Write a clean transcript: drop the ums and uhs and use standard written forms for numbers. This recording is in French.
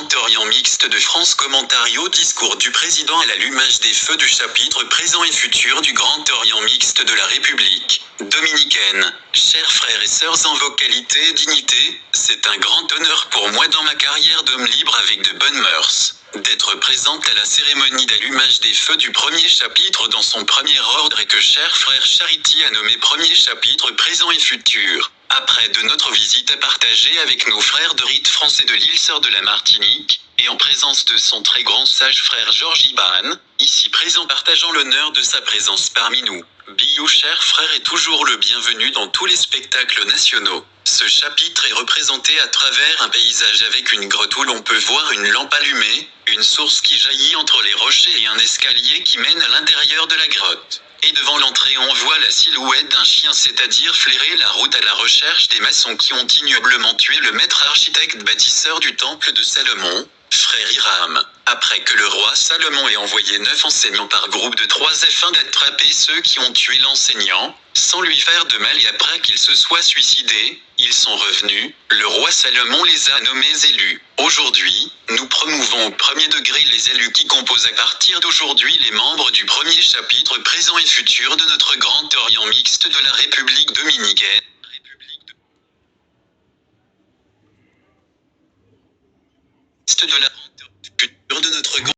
Grand Orient mixte de France. Commentaire au discours du président à l'allumage des feux du chapitre présent et futur du Grand Orient mixte de la République dominicaine. Chers frères et sœurs, en vos qualités et dignités, c'est un grand honneur pour moi dans ma carrière d'homme libre avec de bonnes mœurs, d'être présente à la cérémonie d'allumage des feux du premier chapitre dans son premier ordre et que cher frère Charity a nommé premier chapitre présent et futur. Après de notre visite à partager avec nos frères de rite français de l'île Sœur de la Martinique, et en présence de son très grand sage frère Georges Iban, ici présent partageant l'honneur de sa présence parmi nous. Bio cher frère est toujours le bienvenu dans tous les spectacles nationaux. Ce chapitre est représenté à travers un paysage avec une grotte où l'on peut voir une lampe allumée, une source qui jaillit entre les rochers et un escalier qui mène à l'intérieur de la grotte. Et devant l'entrée on voit la silhouette d'un chien, c'est-à-dire flairer la route à la recherche des maçons qui ont ignoblement tué le maître architecte bâtisseur du temple de Salomon, frère Hiram. Après que le roi Salomon ait envoyé 9 enseignants par groupe de 3 afin d'attraper ceux qui ont tué l'enseignant, sans lui faire de mal, et après qu'ils se soient suicidés, ils sont revenus, le roi Salomon les a nommés élus. Aujourd'hui, nous promouvons au premier degré les élus qui composent à partir d'aujourd'hui les membres du premier chapitre présent et futur de notre Grand Orient mixte de la République dominicaine. De la future de notre